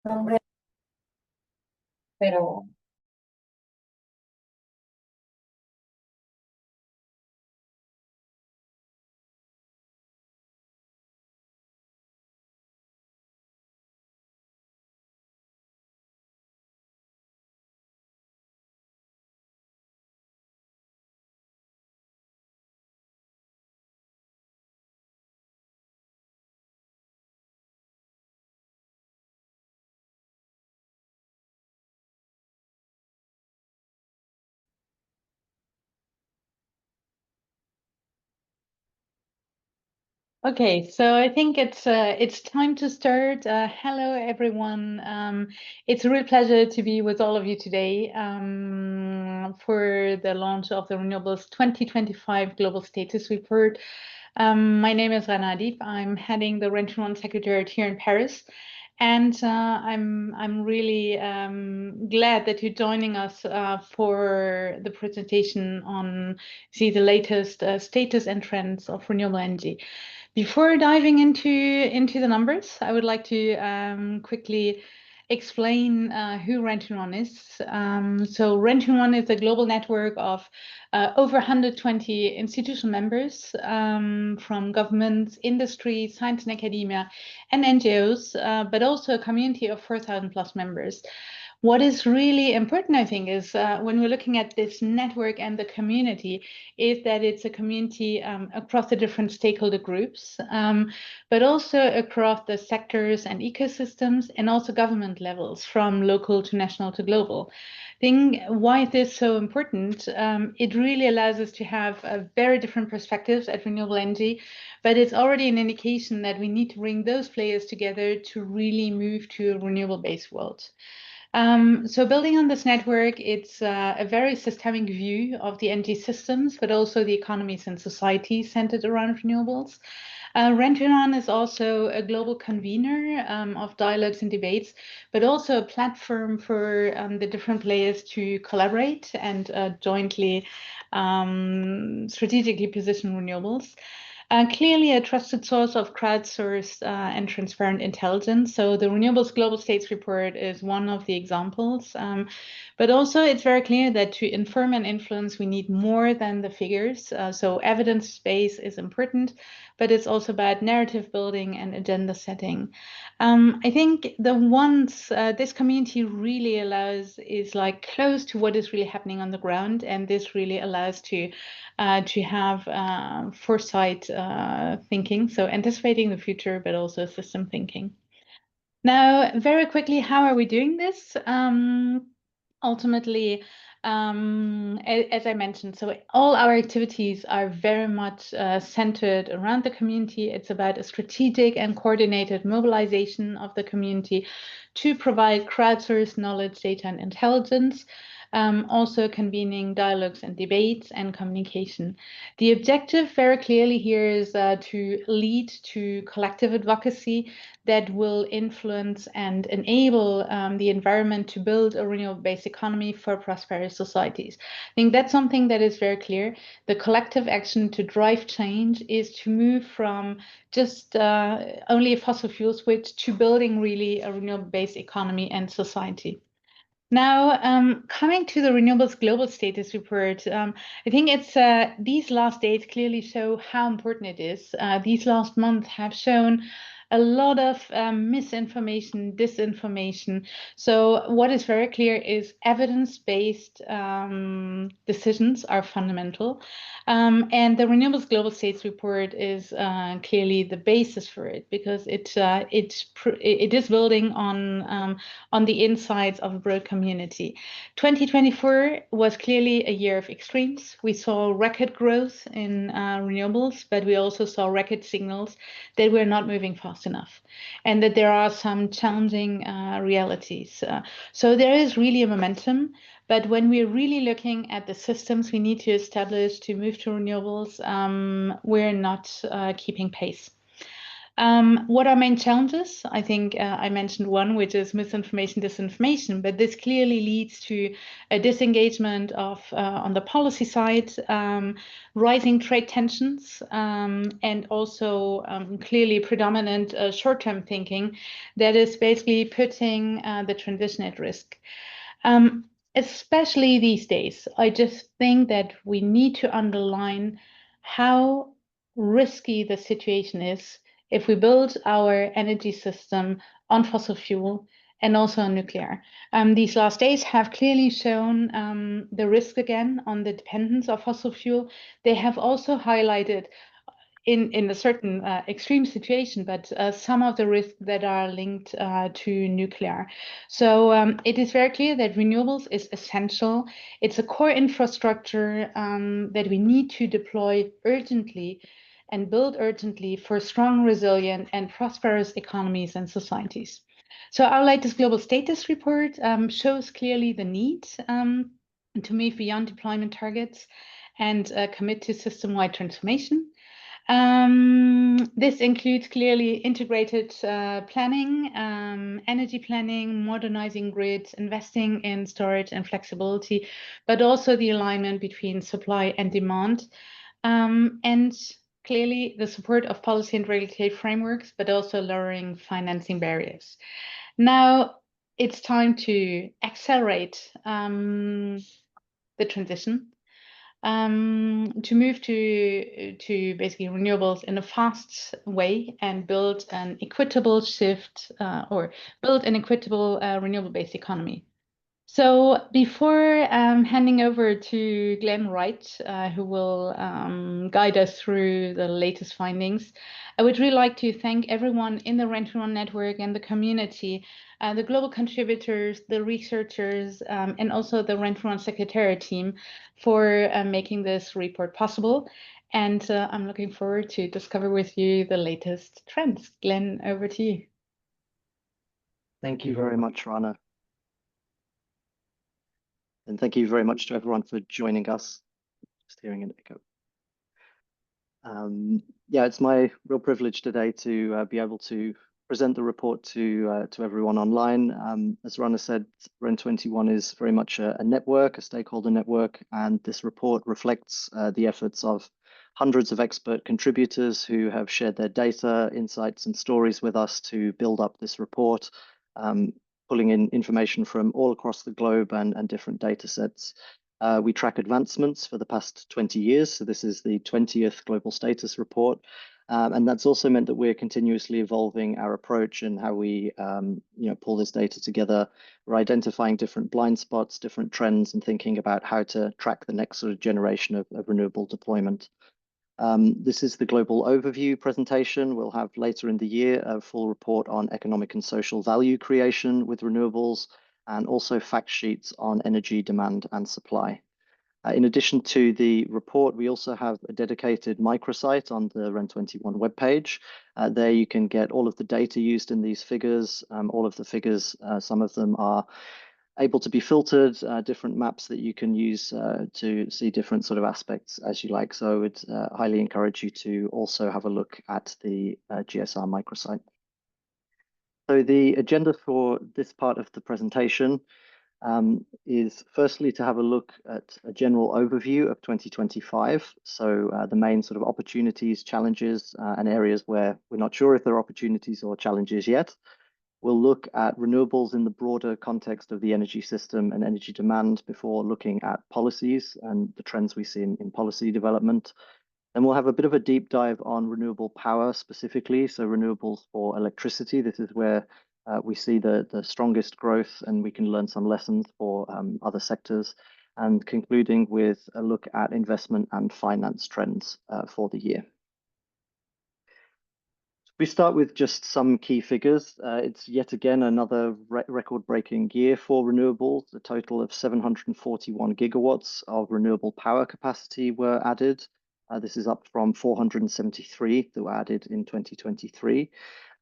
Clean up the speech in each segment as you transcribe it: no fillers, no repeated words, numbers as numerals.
nombre, pero Okay, so I think it's time to start. Hello, everyone. It's a real pleasure to be with all of you today for the launch of the Renewables 2025 Global Status Report. My name is Rana Adib. I'm heading the Renewable Secretariat here in Paris, and I'm really glad that you're joining us for the presentation on the latest status and trends of renewable energy. Before diving into the numbers, I would like to quickly explain who Rent21 is. So Rent21 is a global network of over 120 institutional members from governments, industry, science and academia, and NGOs, but also a community of 4,000 plus members. What is really important, I think, is when we're looking at this network and the community, is that it's a community across the different stakeholder groups, but also across the sectors and ecosystems, and also government levels, from local to national to global. I think why this is so important, it really allows us to have very different perspectives at renewable energy, but it's already an indication that we need to bring those players together to really move to a renewable-based world. So building on this network, it's a very systemic view of the energy systems, but also the economies and society centered around renewables. Rent21 is also a global convener of dialogues and debates, but also a platform for the different players to collaborate and jointly strategically position renewables. Clearly a trusted source of crowdsourced and transparent intelligence. So the Renewables Global States Report is one of the examples. But also it's very clear that to inform and influence, we need more than the figures. So evidence base is important, but it's also about narrative building and agenda setting. I think the ones this community really allows is like close to what is really happening on the ground. And this really allows to have foresight thinking, so anticipating the future, but also system thinking. Now, very quickly, how are we doing this? Ultimately, as I mentioned, so all our activities are very much centered around the community. It's about a strategic and coordinated mobilization of the community to provide crowdsourced knowledge, data, and intelligence. Also convening dialogues and debates and communication. The objective very clearly here is to lead to collective advocacy that will influence and enable the environment to build a renewable-based economy for prosperous societies. I think that's something that is very clear. The collective action to drive change is to move from just only a fossil fuel switch to building really a renewable-based economy and society. Now, coming to the Renewables Global Status Report, I think it's these last days clearly show how important it is. These last months have shown a lot of misinformation, disinformation. So what is very clear is evidence-based decisions are fundamental. And the Renewables Global States Report is clearly the basis for it, because it is building on the insights of a broad community. 2024 was clearly a year of extremes. We saw record growth in renewables, but we also saw record signals that we're not moving fast enough, and that there are some challenging realities. So there is really a momentum, but when we're really looking at the systems we need to establish to move to renewables, we're not keeping pace. What are main challenges? I think I mentioned one, which is misinformation, disinformation, but this clearly leads to a disengagement on the policy side, rising trade tensions, and also clearly predominant short-term thinking that is basically putting the transition at risk. Especially these days, I just think that we need to underline how risky the situation is if we build our energy system on fossil fuel and also on nuclear. These last days have clearly shown the risk again on the dependence of fossil fuel. They have also highlighted in a certain extreme situation, but some of the risks that are linked to nuclear. So it is very clear that renewables is essential. It's a core infrastructure that we need to deploy urgently and build urgently for strong, resilient, and prosperous economies and societies. So our latest global status report shows clearly the need to move beyond deployment targets and commit to system-wide transformation. This includes clearly integrated planning, energy planning, modernizing grids, investing in storage and flexibility, but also the alignment between supply and demand, and clearly the support of policy and regulatory frameworks, but also lowering financing barriers. Now it's time to accelerate the transition, to move to basically renewables in a fast way and build an equitable shift or build an equitable renewable-based economy. So before handing over to Glenn Wright, who will guide us through the latest findings, I would really like to thank everyone in the Rent21 network and the community, the global contributors, the researchers, and also the Rent21 Secretariat team for making this report possible. And I'm looking forward to discover with you the latest trends. Glenn, over to you. Thank you very much, Rana. And thank you very much to everyone for joining us. Just hearing an echo. Yeah, it's my real privilege today to be able to present the report to everyone online. As Rana said, Rent21 is very much a network, a stakeholder network, and this report reflects the efforts of hundreds of expert contributors who have shared their data, insights, and stories with us to build up this report, pulling in information from all across the globe and different data sets. We track advancements for the past 20 years, so this is the 20th Global Status Report, and that's also meant that we're continuously evolving our approach and how we pull this data together. We're identifying different blind spots, different trends, and thinking about how to track the next sort of generation of renewable deployment. This is the global overview presentation. We'll have later in the year a full report on economic and social value creation with renewables, and also fact sheets on energy demand and supply. In addition to the report, we also have a dedicated microsite on the Rent21 webpage. There you can get all of the data used in these figures, all of the figures, some of them are able to be filtered, different maps that you can use to see different sort of aspects as you like. So I would highly encourage you to also have a look at the GSR microsite. So the agenda for this part of the presentation is firstly to have a look at a general overview of 2025. So the main sort of opportunities, challenges, and areas where we're not sure if there are opportunities or challenges yet. We'll look at renewables in the broader context of the energy system and energy demand before looking at policies and the trends we see in policy development. And we'll have a bit of a deep dive on renewable power specifically, so renewables for electricity. This is where we see the strongest growth, and we can learn some lessons for other sectors, and concluding with a look at investment and finance trends for the year. We start with just some key figures. It's yet again another record-breaking year for renewables. A total of 741 gigawatts of renewable power capacity were added. This is up from 473 that were added in 2023.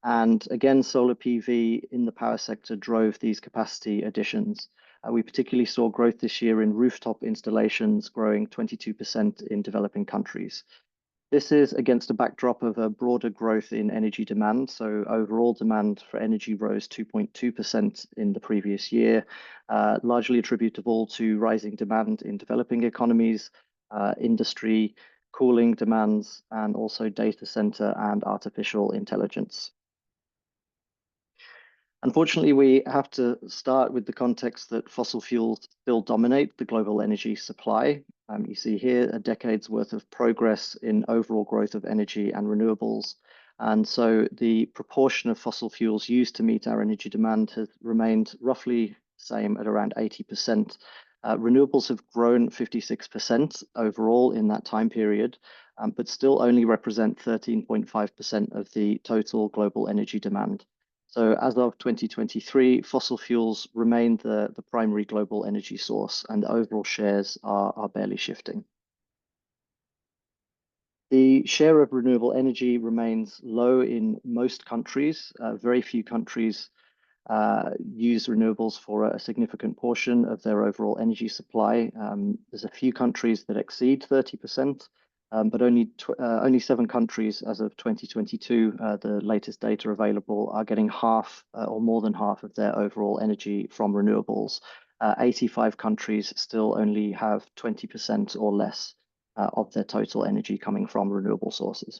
And again, solar PV in the power sector drove these capacity additions. We particularly saw growth this year in rooftop installations, growing 22% in developing countries. This is against a backdrop of a broader growth in energy demand. So overall demand for energy rose 2.2% in the previous year, largely attributable to rising demand in developing economies, industry, cooling demands, and also data center and artificial intelligence. Unfortunately, we have to start with the context that fossil fuels still dominate the global energy supply. You see here a decade's worth of progress in overall growth of energy and renewables. And so the proportion of fossil fuels used to meet our energy demand has remained roughly the same at around 80%. Renewables have grown 56% overall in that time period, but still only represent 13.5% of the total global energy demand. So as of 2023, fossil fuels remain the primary global energy source, and the overall shares are barely shifting. The share of renewable energy remains low in most countries. Very few countries use renewables for a significant portion of their overall energy supply. There's a few countries that exceed 30%, but only 7 countries as of 2022, the latest data available, are getting half or more than half of their overall energy from renewables. 85 countries still only have 20% or less of their total energy coming from renewable sources.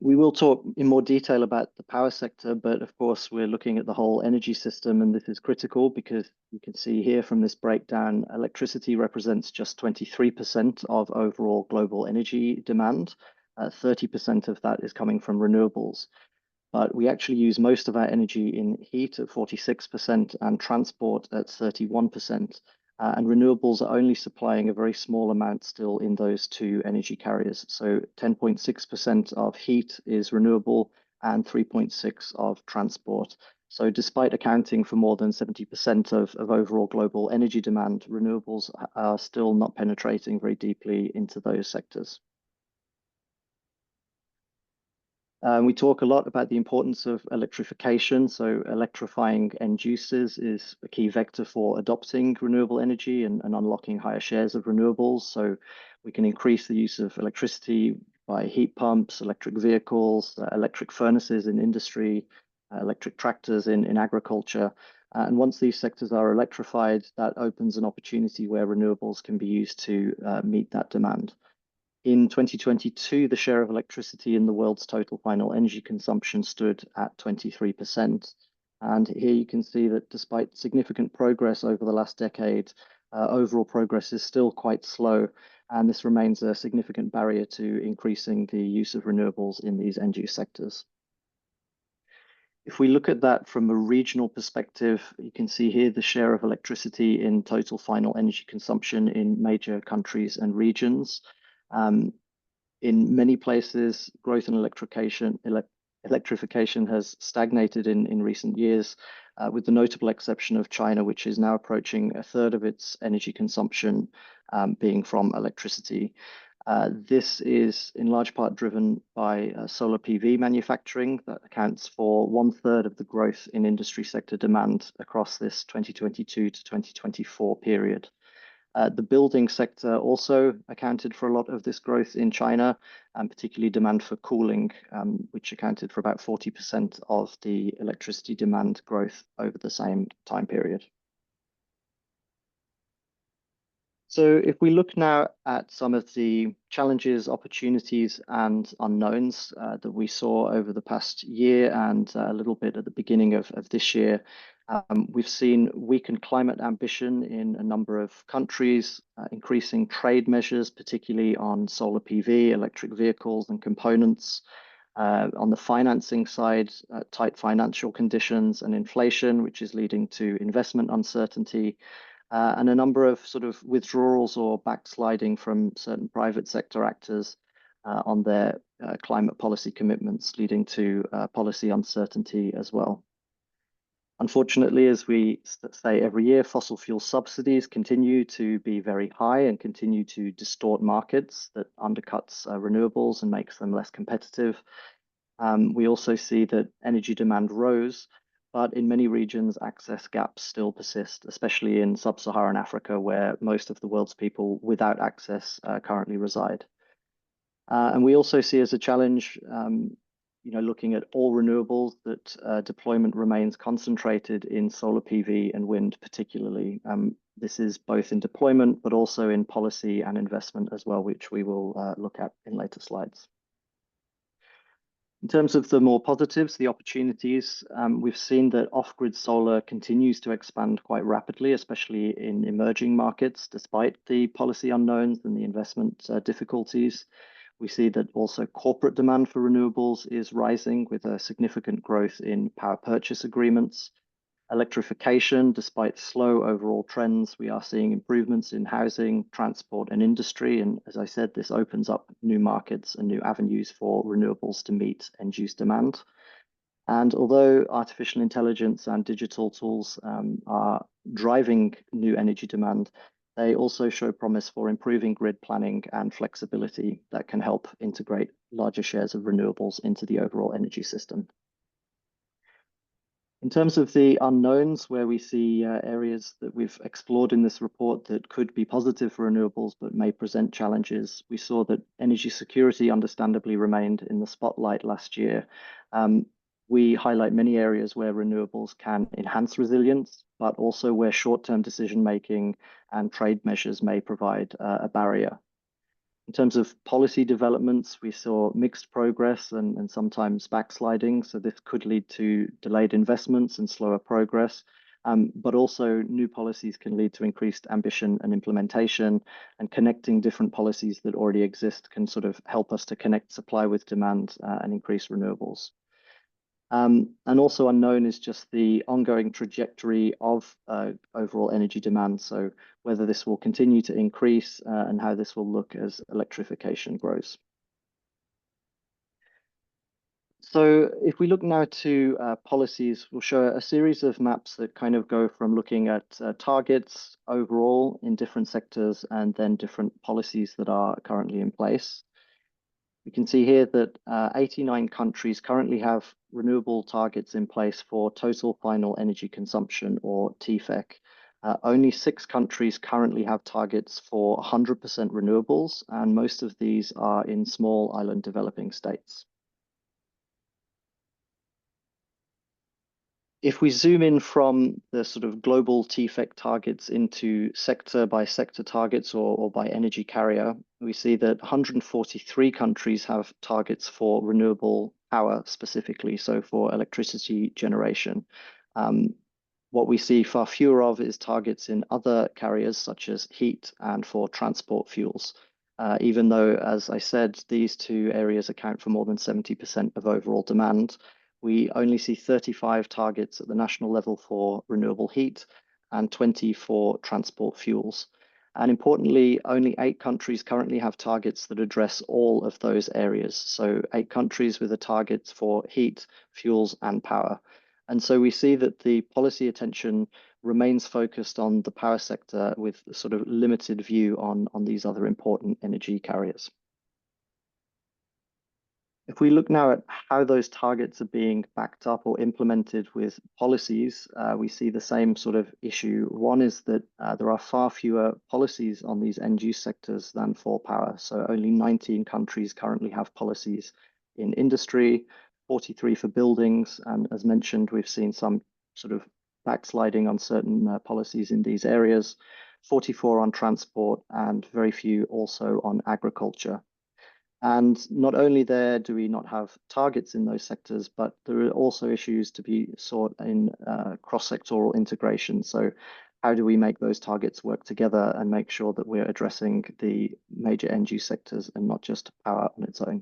We will talk in more detail about the power sector, but of course, we're looking at the whole energy system, and this is critical because you can see here from this breakdown, electricity represents just 23% of overall global energy demand. 30% of that is coming from renewables. But we actually use most of our energy in heat at 46% and transport at 31%. And renewables are only supplying a very small amount still in those two energy carriers. So 10.6% of heat is renewable and 3.6% of transport. So despite accounting for more than 70% of overall global energy demand, renewables are still not penetrating very deeply into those sectors. We talk a lot about the importance of electrification. So electrifying end users is a key vector for adopting renewable energy and unlocking higher shares of renewables. So we can increase the use of electricity by heat pumps, electric vehicles, electric furnaces in industry, electric tractors in agriculture. And once these sectors are electrified, that opens an opportunity where renewables can be used to meet that demand. In 2022, the share of electricity in the world's total final energy consumption stood at 23%. And here you can see that despite significant progress over the last decade, overall progress is still quite slow, and this remains a significant barrier to increasing the use of renewables in these end-use sectors. If we look at that from a regional perspective, you can see here the share of electricity in total final energy consumption in major countries and regions. In many places, growth in electrification has stagnated in recent years, with the notable exception of China, which is now approaching a third of its energy consumption being from electricity. This is in large part driven by solar PV manufacturing that accounts for 1/3 of the growth in industry sector demand across this 2022 to 2024 period. The building sector also accounted for a lot of this growth in China, and particularly demand for cooling, which accounted for about 40% of the electricity demand growth over the same time period. So if we look now at some of the challenges, opportunities, and unknowns that we saw over the past year and a little bit at the beginning of this year, we've seen weakened climate ambition in a number of countries, increasing trade measures, particularly on solar PV, electric vehicles, and components. On the financing side, tight financial conditions and inflation, which is leading to investment uncertainty, and a number of sort of withdrawals or backsliding from certain private sector actors on their climate policy commitments, leading to policy uncertainty as well. Unfortunately, as we say every year, fossil fuel subsidies continue to be very high and continue to distort markets that undercuts renewables and makes them less competitive. We also see that energy demand rose, but in many regions, access gaps still persist, especially in sub-Saharan Africa, where most of the world's people without access currently reside. And we also see as a challenge, looking at all renewables, that deployment remains concentrated in solar PV and wind particularly. This is both in deployment, but also in policy and investment as well, which we will look at in later slides. In terms of the more positives, the opportunities, we've seen that off-grid solar continues to expand quite rapidly, especially in emerging markets, despite the policy unknowns and the investment difficulties. We see that also corporate demand for renewables is rising with a significant growth in power purchase agreements. Electrification, despite slow overall trends, we are seeing improvements in housing, transport, and industry. And as I said, this opens up new markets and new avenues for renewables to meet end use demand. And although artificial intelligence and digital tools are driving new energy demand, they also show promise for improving grid planning and flexibility that can help integrate larger shares of renewables into the overall energy system. In terms of the unknowns, where we see areas that we've explored in this report that could be positive for renewables but may present challenges, we saw that energy security understandably remained in the spotlight last year. We highlight many areas where renewables can enhance resilience, but also where short-term decision-making and trade measures may provide a barrier. In terms of policy developments, we saw mixed progress and sometimes backsliding. So this could lead to delayed investments and slower progress. But also new policies can lead to increased ambition and implementation, and connecting different policies that already exist can sort of help us to connect supply with demand and increase renewables. And also unknown is just the ongoing trajectory of overall energy demand. So whether this will continue to increase and how this will look as electrification grows. So if we look now to policies, we'll show a series of maps that kind of go from looking at targets overall in different sectors and then different policies that are currently in place. We can see here that 89 countries currently have renewable targets in place for total final energy consumption, or TFEC. Only 6 countries currently have targets for 100% renewables, and most of these are in small island developing states. If we zoom in from the sort of global TFEC targets into sector by sector targets or by energy carrier, we see that 143 countries have targets for renewable power specifically, so for electricity generation. What we see far fewer of is targets in other carriers such as heat and for transport fuels, even though, as I said, these two areas account for more than 70% of overall demand. We only see 35 targets at the national level for renewable heat and 20 for transport fuels. And importantly, only 8 countries currently have targets that address all of those areas. So 8 countries with a target for heat, fuels, and power. And so we see that the policy attention remains focused on the power sector with sort of limited view on these other important energy carriers. If we look now at how those targets are being backed up or implemented with policies, we see the same sort of issue. One is that there are far fewer policies on these end use sectors than for power. So only 19 countries currently have policies in industry, 43 for buildings. And as mentioned, we've seen some sort of backsliding on certain policies in these areas, 44 on transport, and very few also on agriculture. And not only there do we not have targets in those sectors, but there are also issues to be sought in cross-sectoral integration. So how do we make those targets work together and make sure that we're addressing the major end use sectors and not just power on its own?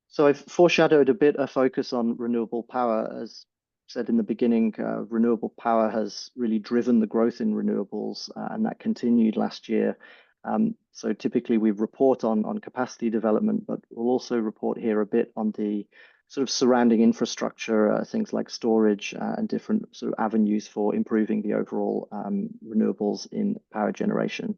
So I've foreshadowed a bit a focus on renewable power. As said in the beginning, renewable power has really driven the growth in renewables, and that continued last year. So typically we report on capacity development, but we'll also report here a bit on the sort of surrounding infrastructure, things like storage and different sort of avenues for improving the overall renewables in power generation.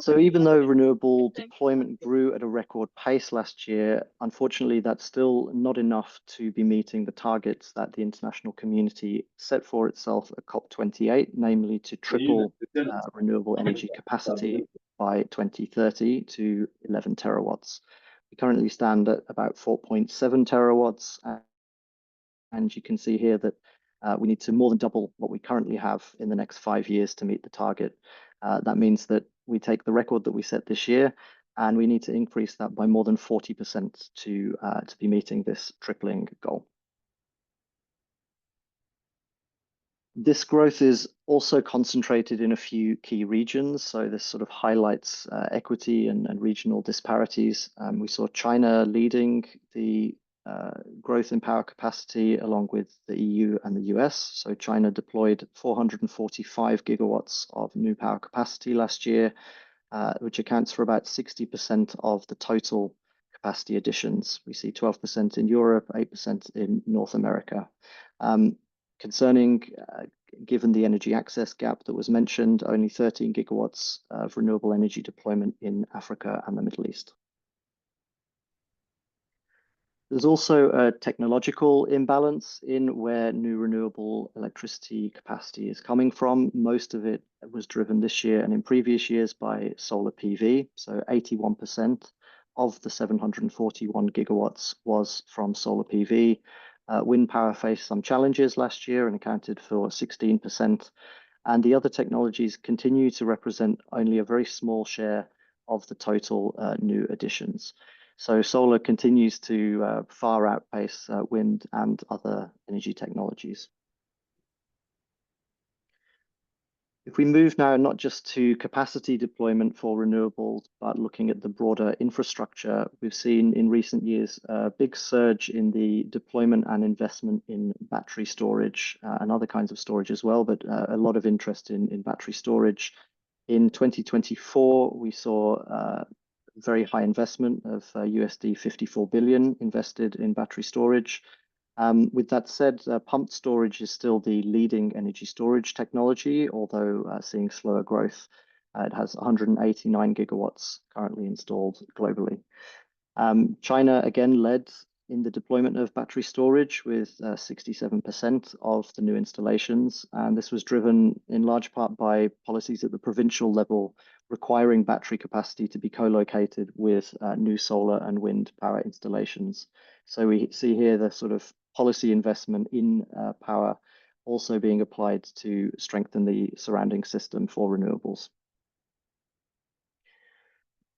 So even though renewable deployment grew at a record pace last year, unfortunately, that's still not enough to be meeting the targets that the international community set for itself at COP28, namely to triple renewable energy capacity by 2030 to 11 terawatts. We currently stand at about 4.7 terawatts, and you can see here that we need to more than double what we currently have in the next 5 years to meet the target. That means that we take the record that we set this year, and we need to increase that by more than 40% to be meeting this tripling goal. This growth is also concentrated in a few key regions. So this sort of highlights equity and regional disparities. We saw China leading the growth in power capacity along with the EU and the US. So China deployed 445 gigawatts of new power capacity last year, which accounts for about 60% of the total capacity additions. We see 12% in Europe, 8% in North America. Concerning, given the energy access gap that was mentioned, only 13 gigawatts of renewable energy deployment in Africa and the Middle East. There's also a technological imbalance in where new renewable electricity capacity is coming from. Most of it was driven this year and in previous years by solar PV. So 81% of the 741 gigawatts was from solar PV. Wind power faced some challenges last year and accounted for 16%. And the other technologies continue to represent only a very small share of the total new additions. So solar continues to far outpace wind and other energy technologies. If we move now not just to capacity deployment for renewables, but looking at the broader infrastructure, we've seen in recent years a big surge in the deployment and investment in battery storage and other kinds of storage as well, but a lot of interest in battery storage. In 2024, we saw very high investment of USD 54 billion invested in battery storage. With that said, pumped storage is still the leading energy storage technology, although seeing slower growth. It has 189 gigawatts currently installed globally. China again led in the deployment of battery storage with 67% of the new installations. And this was driven in large part by policies at the provincial level requiring battery capacity to be co-located with new solar and wind power installations. So we see here the sort of policy investment in power also being applied to strengthen the surrounding system for renewables.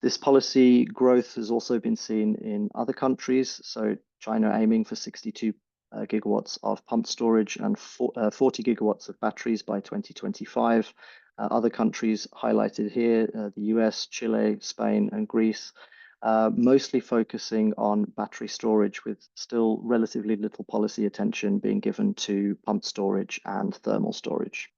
This policy growth has also been seen in other countries. So China aiming for 62 gigawatts of pumped storage and 40 gigawatts of batteries by 2025. Other countries highlighted here, the US, Chile, Spain, and Greece, mostly focusing on battery storage with still relatively little policy attention being given to pumped storage and thermal storage.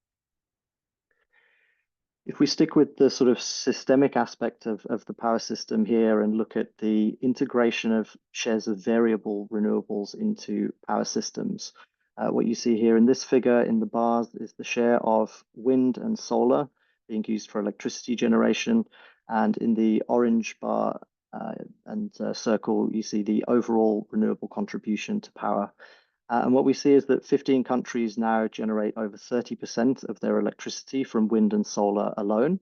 If we stick with the sort of systemic aspect of the power system here and look at the integration of shares of variable renewables into power systems, what you see here in this figure in the bars is the share of wind and solar being used for electricity generation. And in the orange bar and circle, you see the overall renewable contribution to power. And what we see is that 15 countries now generate over 30% of their electricity from wind and solar alone.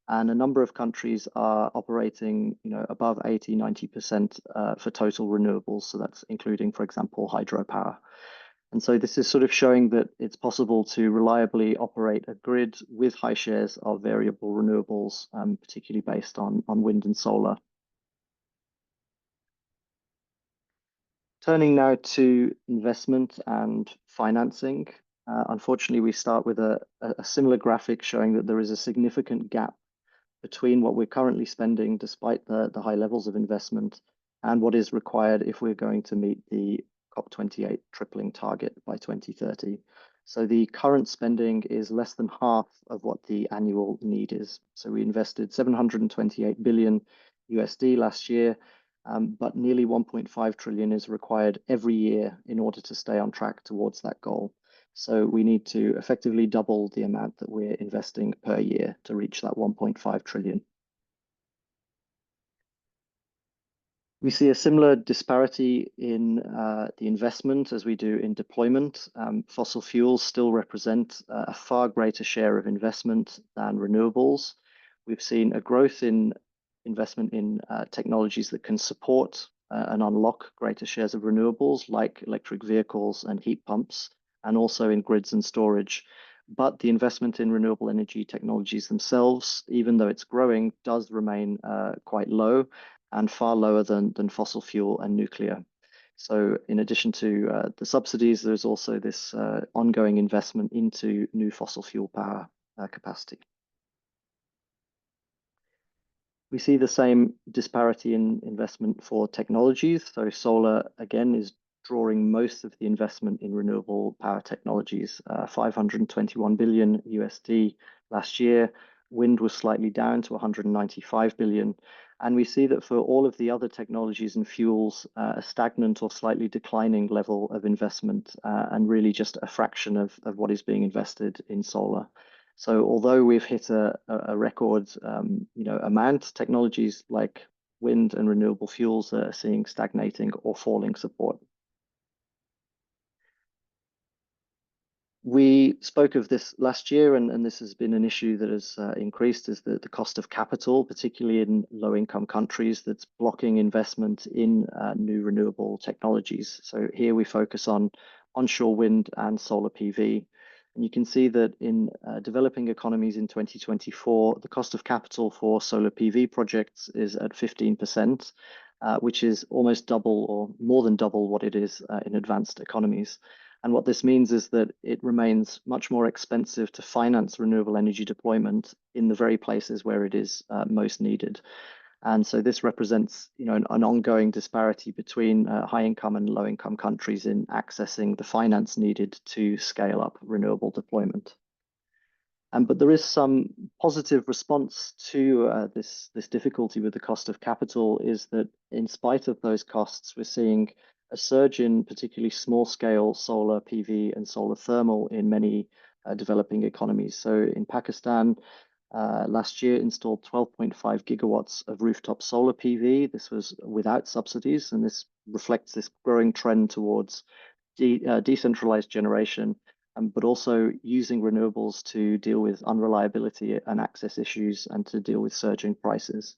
And a number of countries are operating, above 80, 90% for total renewables. So that's including, for example, hydropower. And so this is sort of showing that it's possible to reliably operate a grid with high shares of variable renewables, particularly based on wind and solar. Turning now to investment and financing. Unfortunately, we start with a similar graphic showing that there is a significant gap between what we're currently spending, despite the high levels of investment, and what is required if we're going to meet the COP28 tripling target by 2030. So the current spending is less than half of what the annual need is. So we invested 728 billion USD last year, but nearly 1.5 trillion is required every year in order to stay on track towards that goal. So we need to effectively double the amount that we're investing per year to reach that 1.5 trillion. We see a similar disparity in the investment as we do in deployment. Fossil fuels still represent a far greater share of investment than renewables. We've seen a growth in investment in technologies that can support and unlock greater shares of renewables, like electric vehicles and heat pumps, and also in grids and storage. But the investment in renewable energy technologies themselves, even though it's growing, does remain quite low and far lower than fossil fuel and nuclear. So in addition to the subsidies, there's also this ongoing investment into new fossil fuel power capacity. We see the same disparity in investment for technologies. So solar, again, is drawing most of the investment in renewable power technologies, 521 billion USD last year. Wind was slightly down to 195 billion. And we see that for all of the other technologies and fuels, a stagnant or slightly declining level of investment, and really just a fraction of what is being invested in solar. So although we've hit a record amount, technologies like wind and renewable fuels are seeing stagnating or falling support. We spoke of this last year, and this has been an issue that has increased, is the cost of capital, particularly in low-income countries, that's blocking investment in new renewable technologies. So here we focus on onshore wind and solar PV. And you can see that in developing economies in 2024, the cost of capital for solar PV projects is at 15%, which is almost double or more than double what it is in advanced economies. And what this means is that it remains much more expensive to finance renewable energy deployment in the very places where it is most needed. And so this represents, an ongoing disparity between high-income and low-income countries in accessing the finance needed to scale up renewable deployment. But there is some positive response to this difficulty with the cost of capital, is that in spite of those costs, we're seeing a surge in particularly small-scale solar PV and solar thermal in many developing economies. So in Pakistan, last year installed 12.5 gigawatts of rooftop solar PV. This was without subsidies, and this reflects this growing trend towards decentralized generation, but also using renewables to deal with unreliability and access issues and to deal with surging prices.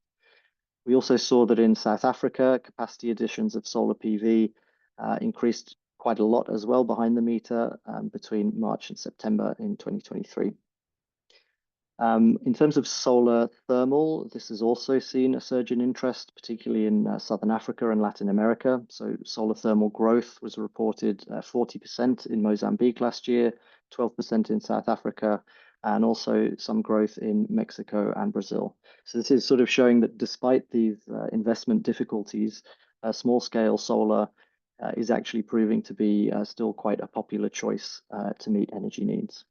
We also saw that in South Africa, capacity additions of solar PV increased quite a lot as well behind the meter between March and September in 2023. In terms of solar thermal, this has also seen a surge in interest, particularly in Southern Africa and Latin America. So solar thermal growth was reported 40% in Mozambique last year, 12% in South Africa, and also some growth in Mexico and Brazil. So this is sort of showing that despite these investment difficulties, small-scale solar is actually proving to be still quite a popular choice to meet energy needs.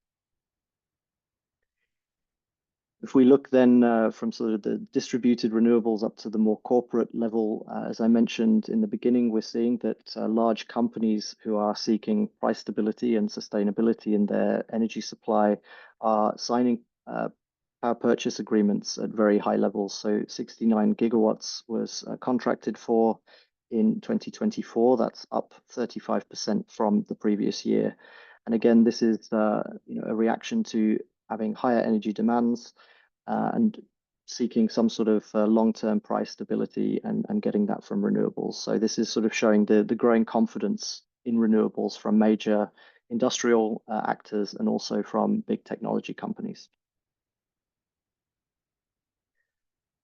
If we look then from sort of the distributed renewables up to the more corporate level, as I mentioned in the beginning, we're seeing that large companies who are seeking price stability and sustainability in their energy supply are signing power purchase agreements at very high levels. So 69 gigawatts was contracted for in 2024. That's up 35% from the previous year. And again, this is a reaction to having higher energy demands and seeking some sort of long-term price stability and getting that from renewables. So this is sort of showing the growing confidence in renewables from major industrial actors and also from big technology companies.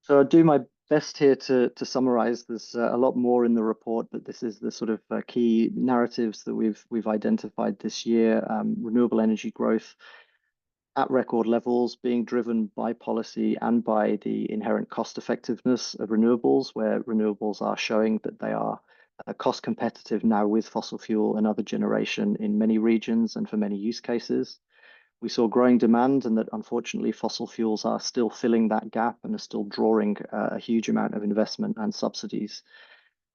So I'll do my best here to summarize. There's a lot more in the report, but this is the sort of key narratives that we've identified this year. Renewable energy growth at record levels, being driven by policy and by the inherent cost effectiveness of renewables, where renewables are showing that they are cost competitive now with fossil fuel and other generation in many regions and for many use cases. We saw growing demand, and that unfortunately fossil fuels are still filling that gap and are still drawing a huge amount of investment and subsidies.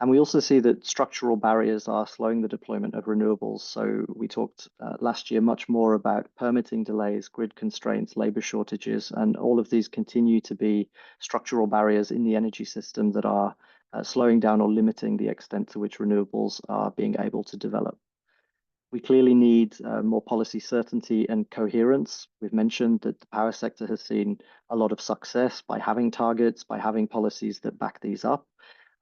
And we also see that structural barriers are slowing the deployment of renewables. So we talked last year much more about permitting delays, grid constraints, labor shortages, and all of these continue to be structural barriers in the energy system that are slowing down or limiting the extent to which renewables are being able to develop. We clearly need more policy certainty and coherence. We've mentioned that the power sector has seen a lot of success by having targets, by having policies that back these up.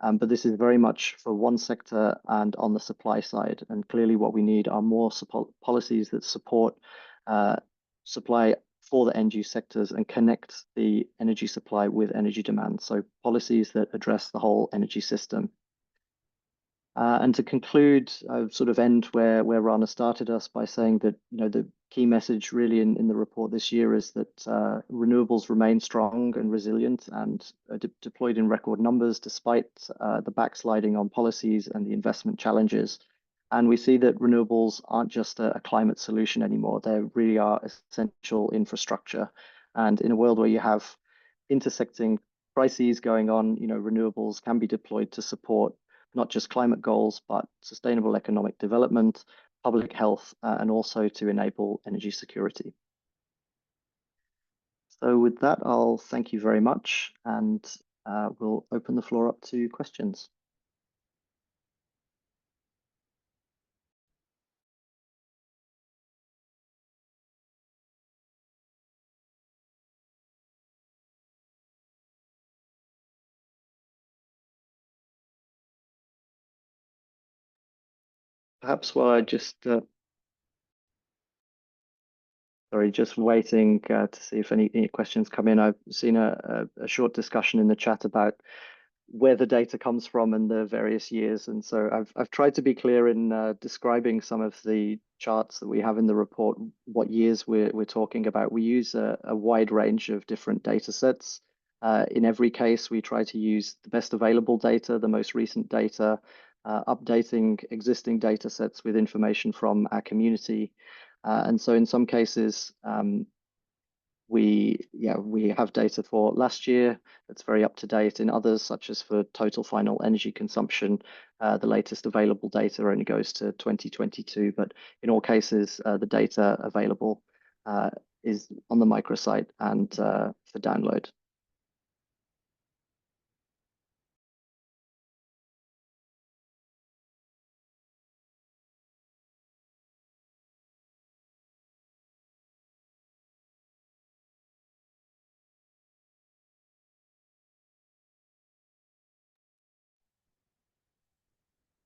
But this is very much for one sector and on the supply side. And clearly, what we need are more policies that support supply for the end use sectors and connect the energy supply with energy demand. So policies that address the whole energy system. And to conclude, I sort of end where Rana started us by saying that the key message really in the report this year is that renewables remain strong and resilient and deployed in record numbers despite the backsliding on policies and the investment challenges. And we see that renewables aren't just a climate solution anymore; they really are essential infrastructure. And in a world where you have intersecting crises going on, renewables can be deployed to support not just climate goals, but sustainable economic development, public health, and also to enable energy security. So with that, I'll thank you very much, and we'll open the floor up to questions. Perhaps while I just sorry, just waiting to see if any questions come in. I've seen a short discussion in the chat about where the data comes from and the various years. And so I've tried to be clear in describing some of the charts that we have in the report, what years we're talking about. We use a wide range of different data sets. In every case, we try to use the best available data, the most recent data, updating existing data sets with information from our community. And so in some cases, we have data for last year that's very up to date. In others, such as for total final energy consumption, the latest available data only goes to 2022. But in all cases, the data available is on the microsite and for download.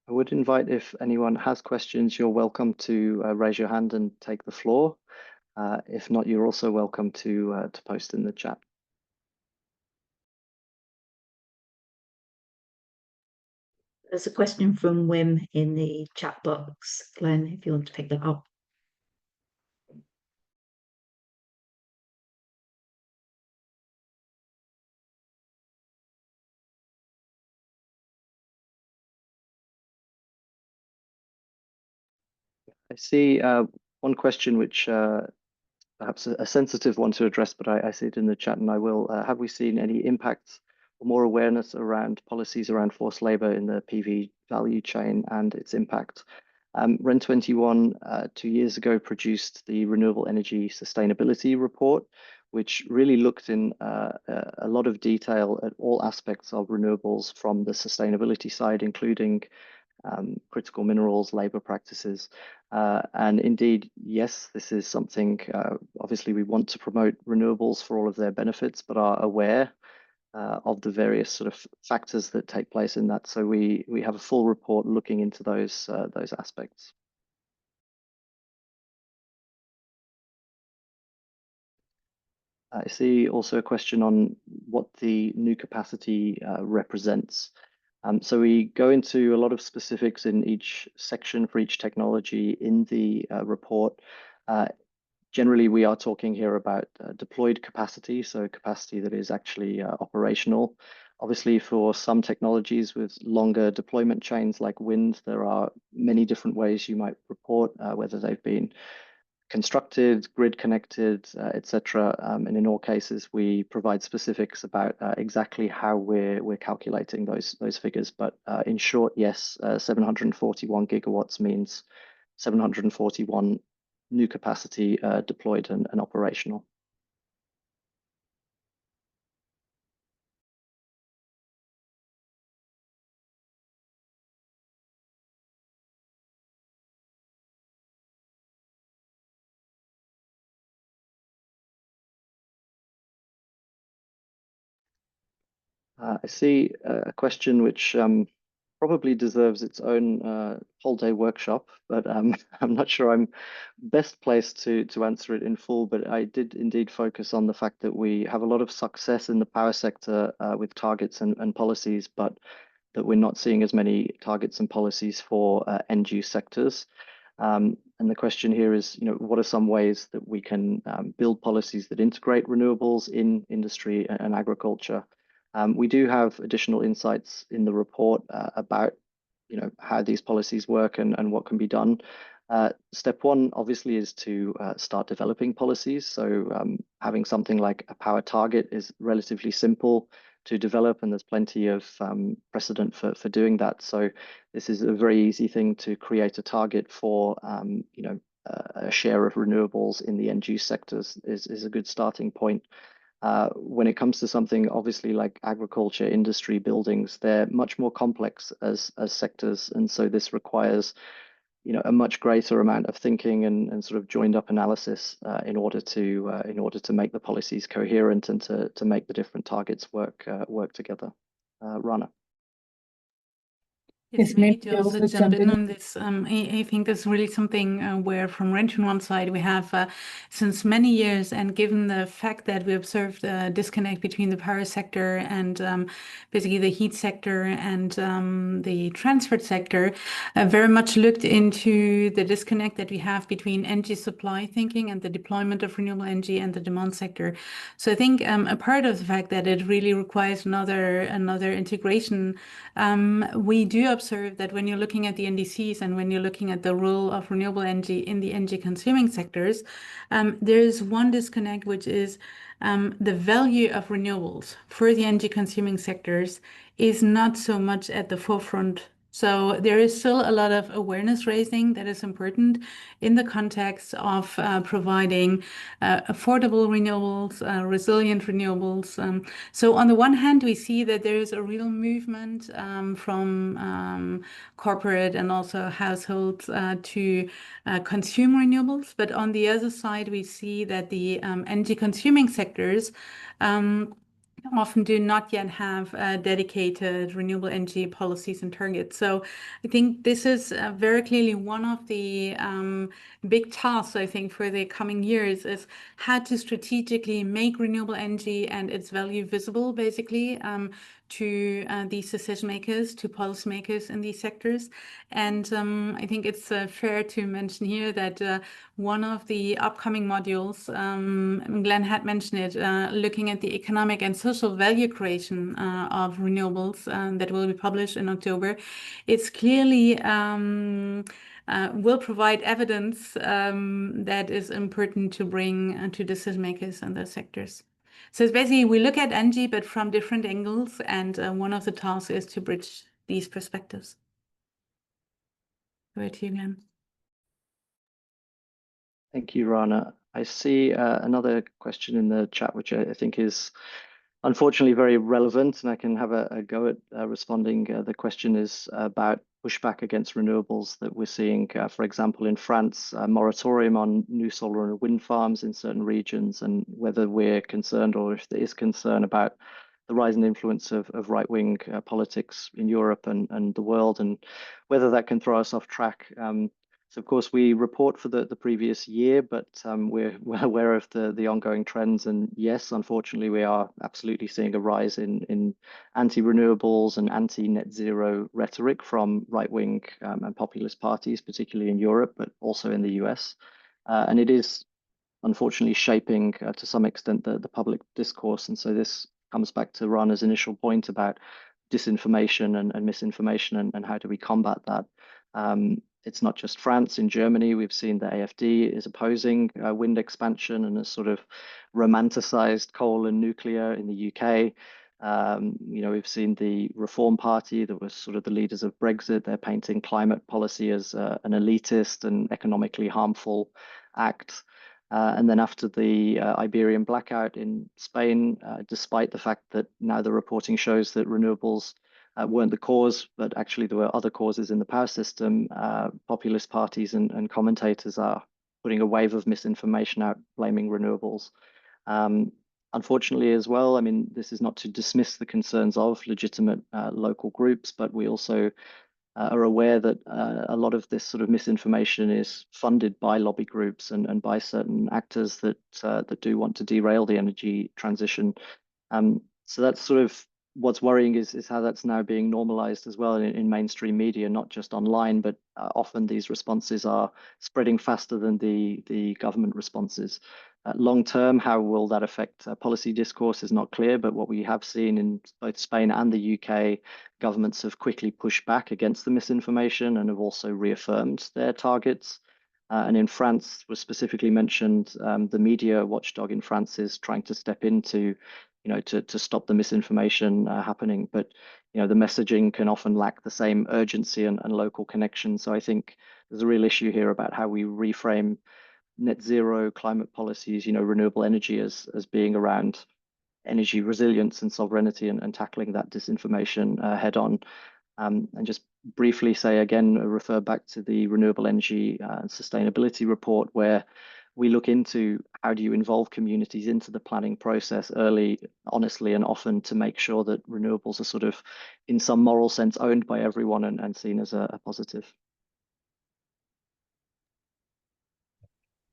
I would invite if anyone has questions, you're welcome to raise your hand and take the floor. If not, you're also welcome to post in the chat. There's a question from Wim in the chat box. Glenn, if you want to pick that up. I see one question which perhaps a sensitive one to address, but I see it in the chat and I will. Have we seen any impacts or more awareness around policies around forced labor in the PV value chain and its impact? REN21 2 years ago produced the Renewable Energy Sustainability Report, which really looked in a lot of detail at all aspects of renewables from the sustainability side, including critical minerals, labor practices. And indeed, yes, this is something, obviously we want to promote renewables for all of their benefits, but are aware of the various sort of factors that take place in that. So we have a full report looking into those aspects. I see also a question on what the new capacity represents. So we go into a lot of specifics in each section for each technology in the report. Generally, we are talking here about deployed capacity, so capacity that is actually operational. Obviously, for some technologies with longer deployment chains like wind, there are many different ways you might report whether they've been constructed, grid connected, etc. And in all cases, we provide specifics about exactly how we're calculating those figures. But in short, yes, 741 gigawatts means 741 new capacity deployed and operational. I see a question which probably deserves its own whole day workshop, but I'm not sure I'm best placed to answer it in full. But I did indeed focus on the fact that we have a lot of success in the power sector with targets and policies, but that we're not seeing as many targets and policies for end use sectors. And the question here is, what are some ways that we can build policies that integrate renewables in industry and agriculture? We do have additional insights in the report about, how these policies work and what can be done. Step one, obviously, is to start developing policies. So having something like a power target is relatively simple to develop, and there's plenty of precedent for doing that. So this is a very easy thing to create a target for, a share of renewables in the end use sectors is a good starting point. When it comes to something obviously like agriculture, industry, buildings, they're much more complex as sectors, and so this requires a much greater amount of thinking and sort of joined up analysis in order to make the policies coherent and to make the different targets work together. Rana. Yes, maybe to also jump in on this. I think that's really something where from Rent on one side we have since many years, and given the fact that we observed a disconnect between the power sector and basically the heat sector and the transport sector, very much looked into the disconnect that we have between energy supply thinking and the deployment of renewable energy and the demand sector. So I think a part of the fact that it really requires another integration, we do observe that when you're looking at the NDCs and when you're looking at the role of renewable energy in the energy consuming sectors, there is one disconnect, which is the value of renewables for the energy consuming sectors is not so much at the forefront. So there is still a lot of awareness raising that is important in the context of providing affordable renewables, resilient renewables. So on the one hand, we see that there is a real movement from corporate and also households to consume renewables. But on the other side, we see that the energy consuming sectors often do not yet have dedicated renewable energy policies and targets. So I think this is very clearly one of the big tasks, I think, for the coming years is how to strategically make renewable energy and its value visible, basically, to these decision makers, to policymakers in these sectors. And I think it's fair to mention here that one of the upcoming modules, Glenn had mentioned it, looking at the economic and social value creation of renewables that will be published in October, it's clearly will provide evidence that is important to bring to decision makers in those sectors. So it's basically we look at energy, but from different angles, and one of the tasks is to bridge these perspectives. Over to you, Glenn. Thank you, Rana. I see another question in the chat, which I think is unfortunately very relevant, and I can have a go at responding. The question is about pushback against renewables that we're seeing, for example, in France, a moratorium on new solar and wind farms in certain regions, and whether we're concerned or if there is concern about the rising influence of right-wing politics in Europe and the world, and whether that can throw us off track. So, of course, we report for the previous year, but we're well aware of the ongoing trends. And yes, unfortunately, we are absolutely seeing a rise in anti-renewables and anti-net zero rhetoric from right-wing and populist parties, particularly in Europe, but also in the US. And it is unfortunately shaping to some extent the public discourse. And so this comes back to Rana's initial point about disinformation and misinformation and how do we combat that. it's not just France. In Germany, we've seen the AfD is opposing wind expansion and has sort of romanticized coal and nuclear. In the UK, we've seen the Reform Party, that was sort of the leaders of Brexit. They're painting climate policy as an elitist and economically harmful act. And then after the Iberian blackout in Spain, despite the fact that now the reporting shows that renewables weren't the cause, but actually there were other causes in the power system, populist parties and commentators are putting a wave of misinformation out, blaming renewables. Unfortunately as well, I mean, this is not to dismiss the concerns of legitimate local groups, but we also are aware that a lot of this sort of misinformation is funded by lobby groups and by certain actors that do want to derail the energy transition. So that's sort of what's worrying is how that's now being normalized as well in mainstream media, not just online, but often these responses are spreading faster than the government responses. Long term, how will that affect policy discourse is not clear, but what we have seen in both Spain and the UK, governments have quickly pushed back against the misinformation and have also reaffirmed their targets. And in France, was specifically mentioned, the media watchdog in France is trying to step into, to stop the misinformation happening. But, the messaging can often lack the same urgency and local connection. So I think there's a real issue here about how we reframe net zero climate policies, renewable energy as being around energy resilience and sovereignty and tackling that disinformation head on. And just briefly say again, refer back to the Renewable Energy and Sustainability Report, where we look into how do you involve communities into the planning process early, honestly, and often to make sure that renewables are sort of, in some moral sense, owned by everyone and seen as a positive.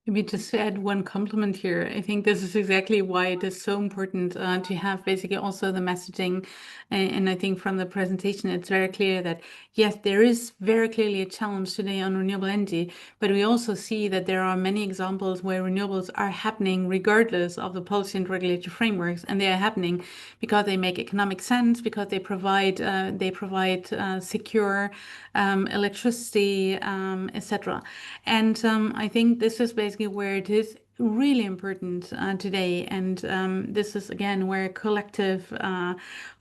Maybe just to add one compliment here, I think this is exactly why it is so important to have basically also the messaging. And I think from the presentation, it's very clear that, yes, there is very clearly a challenge today on renewable energy, but we also see that there are many examples where renewables are happening regardless of the policy and regulatory frameworks. And they are happening because they make economic sense, because they provide secure electricity, etc. And I think this is basically where it is really important today. And this is again where collective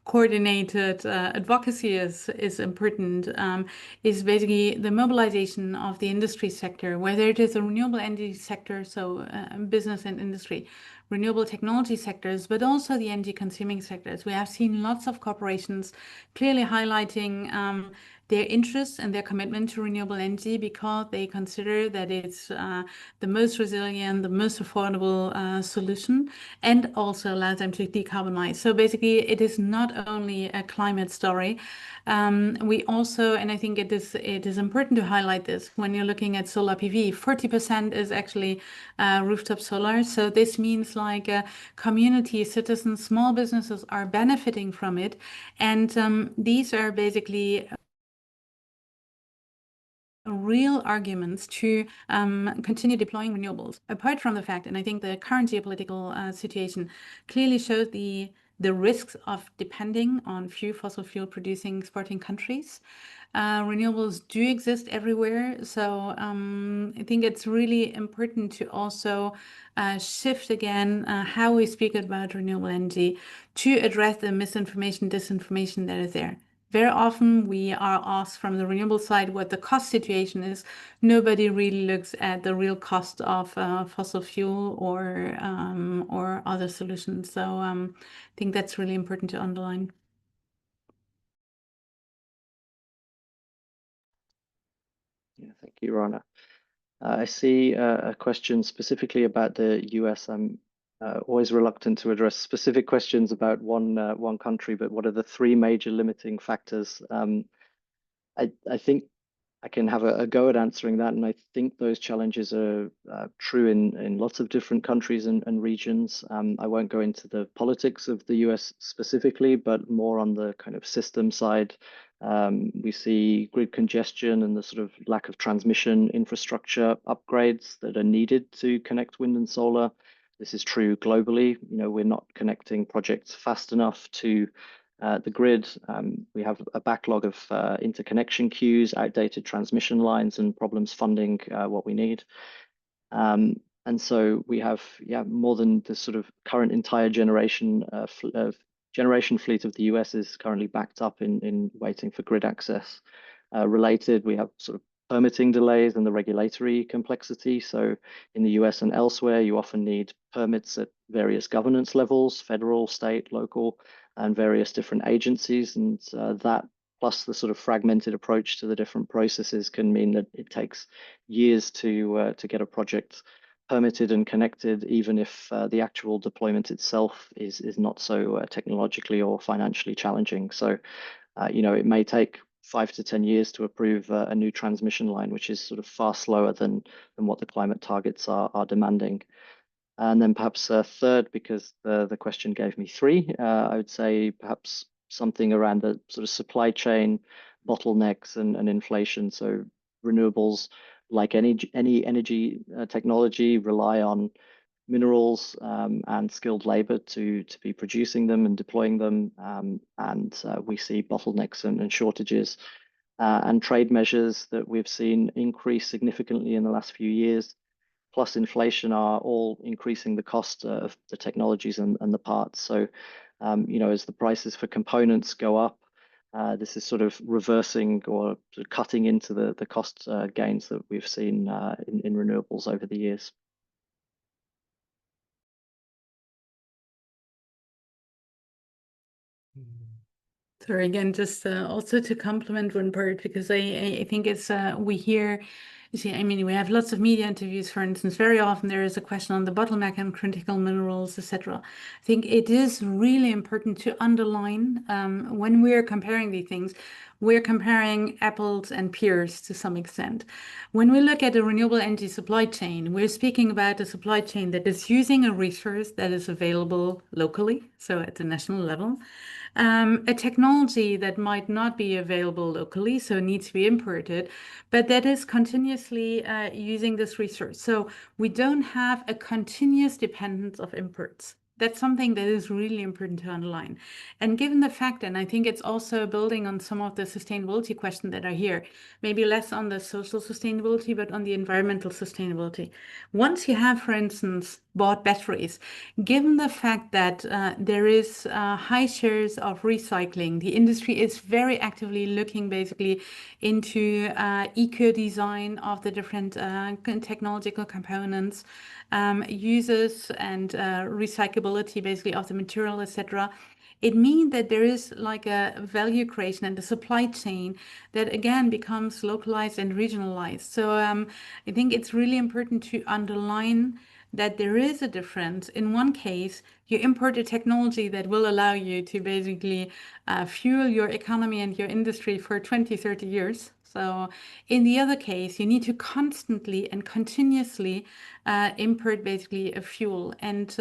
coordinated advocacy is important, is basically the mobilization of the industry sector, whether it is a renewable energy sector, so business and industry, renewable technology sectors, but also the energy consuming sectors. We have seen lots of corporations clearly highlighting their interest and their commitment to renewable energy because they consider that it's the most resilient, the most affordable solution, and also allows them to decarbonize. So basically, it is not only a climate story. We also, and I think it is important to highlight this, when you're looking at solar PV, 40% is actually rooftop solar. So this means like community, citizens, small businesses are benefiting from it. And these are basically real arguments to continue deploying renewables. Apart from the fact, and I think the current geopolitical situation clearly shows the risks of depending on few fossil fuel producing exporting countries. Renewables do exist everywhere. So I think it's really important to also shift again how we speak about renewable energy to address the misinformation, disinformation that is there. Very often we are asked from the renewable side what the cost situation is. Nobody really looks at the real cost of fossil fuel or other solutions. So I think that's really important to underline. Yeah, thank you, Rana. I see a question specifically about the US. I'm always reluctant to address specific questions about one country, but what are the three major limiting factors? I think I can have a go at answering that, and I think those challenges are true in lots of different countries and regions. I won't go into the politics of the US specifically, but more on the kind of system side. We see grid congestion and the sort of lack of transmission infrastructure upgrades that are needed to connect wind and solar. This is true globally. We're not connecting projects fast enough to The grid, we have a backlog of interconnection queues, outdated transmission lines, and problems funding what we need. And so we have, more than the sort of current entire generation fleet of the US is currently backed up in waiting for grid access. Related, we have sort of permitting delays and the regulatory complexity. So in the US and elsewhere, you often need permits at various governance levels, federal, state, local, and various different agencies. And that plus the sort of fragmented approach to the different processes can mean that it takes years to get a project permitted and connected, even if the actual deployment itself is not so technologically or financially challenging. So, it may take 5 to 10 years to approve a new transmission line, which is sort of far slower than what the climate targets are demanding. And then perhaps third, because the question gave me three, I would say perhaps something around the sort of supply chain bottlenecks and inflation. So renewables, like any energy technology, rely on minerals and skilled labor to be producing them and deploying them. And we see bottlenecks and shortages and trade measures that we've seen increase significantly in the last few years, plus inflation, are all increasing the cost of the technologies and the parts. So, as the prices for components go up, this is sort of reversing or sort of cutting into the cost gains that we've seen in renewables over the years. Sorry, again, just also to complement one part, because I think it's we hear, you see, I mean, we have lots of media interviews, for instance. Very often there is a question on the bottleneck and critical minerals, etc. I think it is really important to underline when we're comparing these things, we're comparing apples and pears to some extent. When we look at a renewable energy supply chain, we're speaking about a supply chain that is using a resource that is available locally, so at the national level. A technology that might not be available locally, so needs to be imported, but that is continuously using this resource. So we don't have a continuous dependence of imports. That's something that is really important to underline. And given the fact, and I think it's also building on some of the sustainability questions that are here, maybe less on the social sustainability, but on the environmental sustainability. Once you have, for instance, bought batteries, given the fact that there is high shares of recycling, the industry is very actively looking basically into eco-design of the different technological components, uses and recyclability basically of the material, etc. It means that there is like a value creation and the supply chain that again becomes localized and regionalized. So I think it's really important to underline that there is a difference. In one case, you import a technology that will allow you to basically fuel your economy and your industry for 20, 30 years. So in the other case, you need to constantly and continuously import basically a fuel. And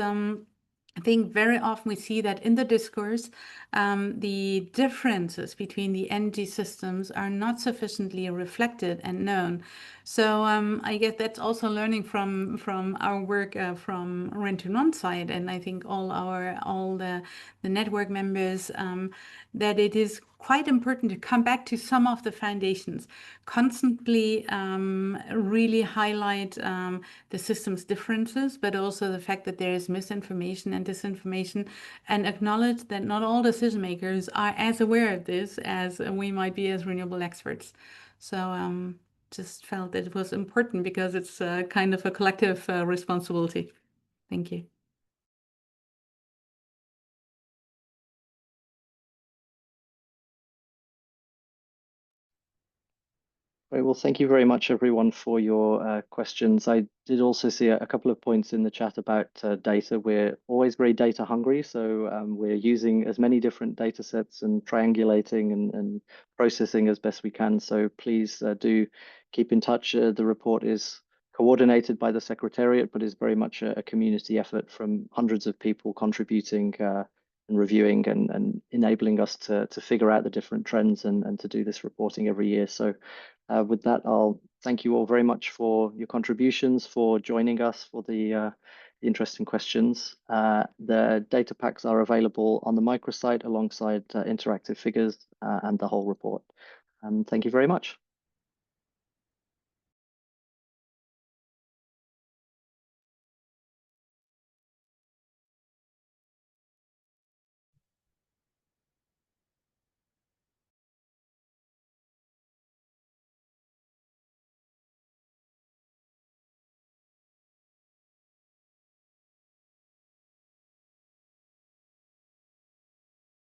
I think very often we see that in the discourse, the differences between the energy systems are not sufficiently reflected and known. So I guess that's also learning from our work from Rent2One side, and I think all the network members, that it is quite important to come back to some of the foundations, constantly really highlight the system's differences, but also the fact that there is misinformation and disinformation, and acknowledge that not all decision makers are as aware of this as we might be as renewable experts. So just felt that it was important because it's kind of a collective responsibility. Thank you. Great. Well, thank you very much, everyone, for your questions. I did also see a couple of points in the chat about data. We're always very data hungry, so we're using as many different data sets and triangulating and processing as best we can. So please do keep in touch. The report is coordinated by the Secretariat, but is very much a community effort from hundreds of people contributing and reviewing and enabling us to figure out the different trends and to do this reporting every year. So with that, I'll thank you all very much for your contributions, for joining us for the the interesting questions. The data packs are available on the microsite alongside interactive figures and the whole report. Thank you very much.